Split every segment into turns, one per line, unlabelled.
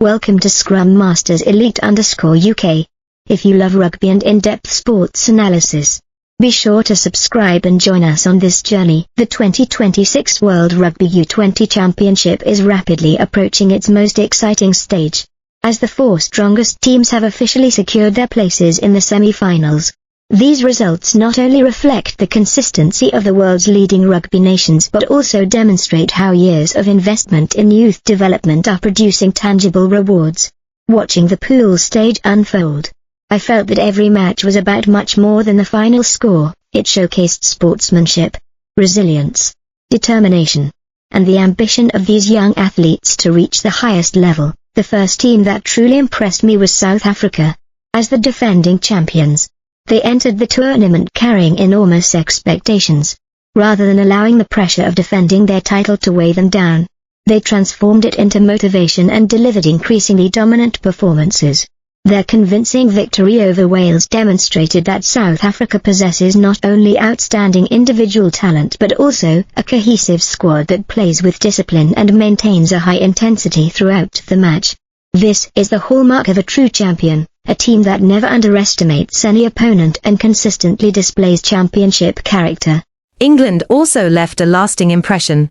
Welcome to Scrum Masters Elite _UK. If you love rugby and in-depth sports analysis, be sure to subscribe and join us on this journey. The 2026 World Rugby U20 Championship is rapidly approaching its most exciting stage, as the four strongest teams have officially secured their places in the semi-finals. These results not only reflect the consistency of the world's leading rugby nations but also demonstrate how years of investment in youth development are producing tangible rewards. Watching the pool stage unfold, I felt that every match was about much more than the final score. It showcased sportsmanship, resilience, determination, and the ambition of these young athletes to reach the highest level. The first team that truly impressed me was South Africa. As the defending champions, they entered the tournament carrying enormous expectations. Rather than allowing the pressure of defending their title to weigh them down, they transformed it into motivation and delivered increasingly dominant performances. Their convincing victory over Wales demonstrated that South Africa possesses not only outstanding individual talent but also a cohesive squad that plays with discipline and maintains a high intensity throughout the match. This is the hallmark of a true champion, a team that never underestimates any opponent and consistently displays championship character.
England also left a lasting impression.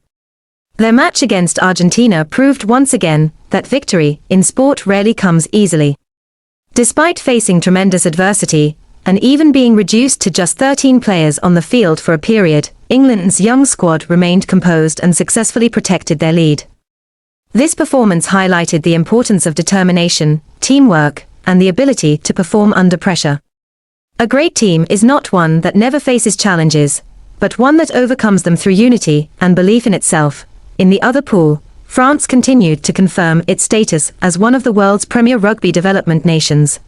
Their match against Argentina proved once again that victory in sport rarely comes easily. Despite facing tremendous adversity, and even being reduced to just 13 players on the field for a period, England's young squad remained composed and successfully protected their lead. This performance highlighted the importance of determination, teamwork, and the ability to perform under pressure. A great team is not one that never faces challenges, but one that overcomes them through unity and belief in itself. In the other pool, France continued to confirm its status as one of the world's premier rugby development nations.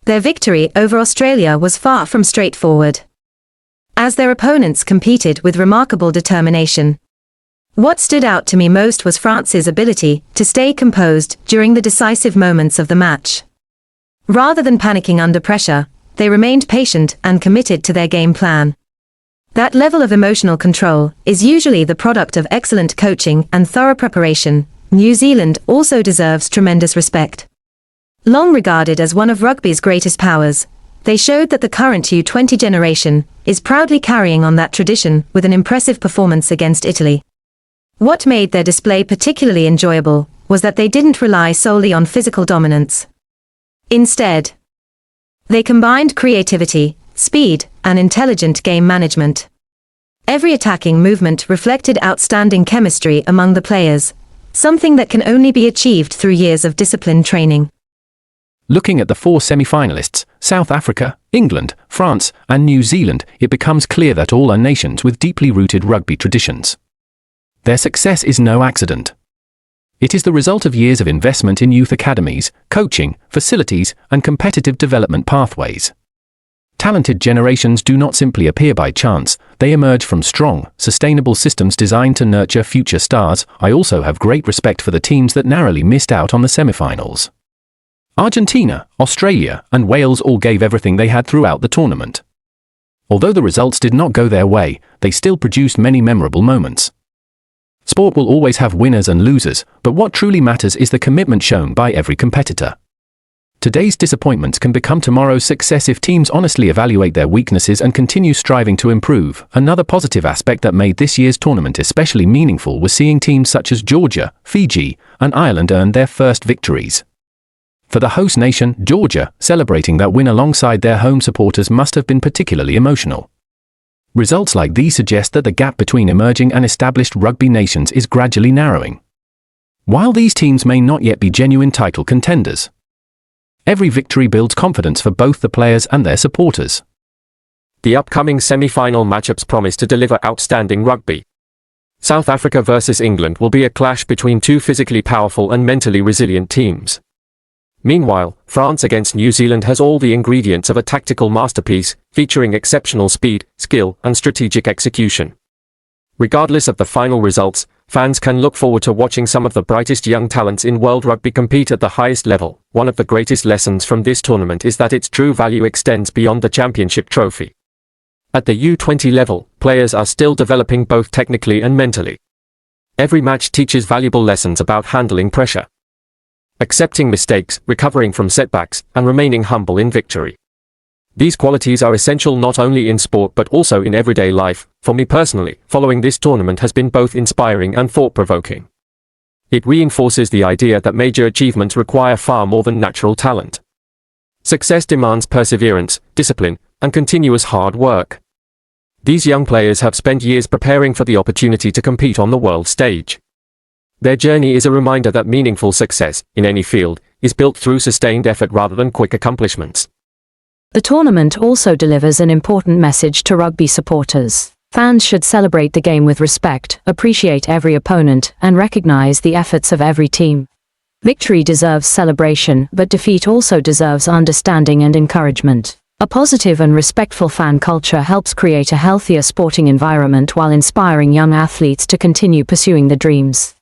Their victory over Australia was far from straightforward, as their opponents competed with remarkable determination. What stood out to me most was France's ability to stay composed during the decisive moments of the match. Rather than panicking under pressure, they remained patient and committed to their game plan. That level of emotional control is usually the product of excellent coaching and thorough preparation. New Zealand also deserves tremendous respect. Long regarded as one of rugby's greatest powers, they showed that the current U20 generation is proudly carrying on that tradition with an impressive performance against Italy. What made their display particularly enjoyable was that they didn't rely solely on physical dominance. Instead, they combined creativity, speed, and intelligent game management. Every attacking movement reflected outstanding chemistry among the players, something that can only be achieved through years of disciplined training.
Looking at the four semi-finalists, South Africa, England, France, and New Zealand, it becomes clear that all are nations with deeply rooted rugby traditions. Their success is no accident. It is the result of years of investment in youth academies, coaching, facilities, and competitive development pathways. Talented generations do not simply appear by chance, they emerge from strong, sustainable systems designed to nurture future stars. I also have great respect for the teams that narrowly missed out on the semifinals. Argentina, Australia, and Wales all gave everything they had throughout the tournament. Although the results did not go their way, they still produced many memorable moments. Sport will always have winners and losers, but what truly matters is the commitment shown by every competitor. Today's disappointments can become tomorrow's success if teams honestly evaluate their weaknesses and continue striving to improve. Another positive aspect that made this year's tournament especially meaningful was seeing teams such as Georgia, Fiji, and Ireland earn their first victories. For the host nation, Georgia, celebrating that win alongside their home supporters must have been particularly emotional. Results like these suggest that the gap between emerging and established rugby nations is gradually narrowing. While these teams may not yet be genuine title contenders, every victory builds confidence for both the players and their supporters.
The upcoming semi-final matchups promise to deliver outstanding rugby. South Africa versus England will be a clash between two physically powerful and mentally resilient teams. Meanwhile, France against New Zealand has all the ingredients of a tactical masterpiece, featuring exceptional speed, skill, and strategic execution. Regardless of the final results, fans can look forward to watching some of the brightest young talents in world rugby compete at the highest level. One of the greatest lessons from this tournament is that its true value extends beyond the championship trophy. At the U20 level, players are still developing both technically and mentally. Every match teaches valuable lessons about handling pressure, accepting mistakes, recovering from setbacks, and remaining humble in victory. These qualities are essential not only in sport but also in everyday life. For me personally, following this tournament has been both inspiring and thought-provoking. It reinforces the idea that major achievements require far more than natural talent. Success demands perseverance, discipline, and continuous hard work. These young players have spent years preparing for the opportunity to compete on the world stage. Their journey is a reminder that meaningful success, in any field, is built through sustained effort rather than quick accomplishments.
The tournament also delivers an important message to rugby supporters. Fans should celebrate the game with respect, appreciate every opponent, and recognize the efforts of every team. Victory deserves celebration, but defeat also deserves understanding and encouragement. A positive and respectful fan culture helps create a healthier sporting environment while inspiring young athletes to continue pursuing their dreams.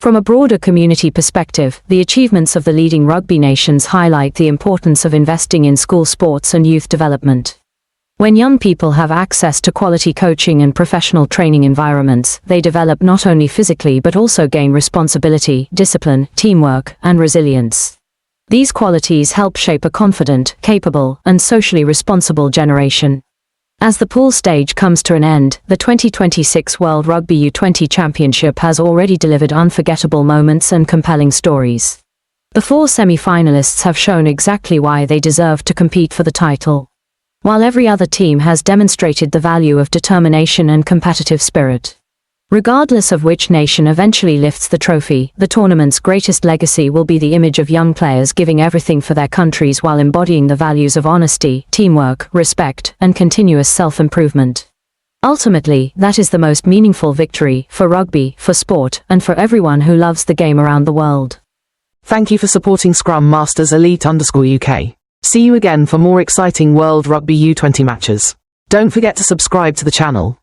From a broader community perspective, the achievements of the leading rugby nations highlight the importance of investing in school sports and youth development. When young people have access to quality coaching and professional training environments, they develop not only physically but also gain responsibility, discipline, teamwork, and resilience. These qualities help shape a confident, capable, and socially responsible generation. As the pool stage comes to an end, the 2026 World Rugby U20 Championship has already delivered unforgettable moments and compelling stories. The 4 semi-finalists have shown exactly why they deserve to compete for the title, while every other team has demonstrated the value of determination and competitive spirit. Regardless of which nation eventually lifts the trophy, the tournament's greatest legacy will be the image of young players giving everything for their countries while embodying the values of honesty, teamwork, respect, and continuous self-improvement. Ultimately, that is the most meaningful victory for rugby, for sport, and for everyone who loves the game around the world.
Thank you for supporting Scrum Masters Elite_UK. See you again for more exciting World Rugby U20 matches. Don't forget to subscribe to the channel.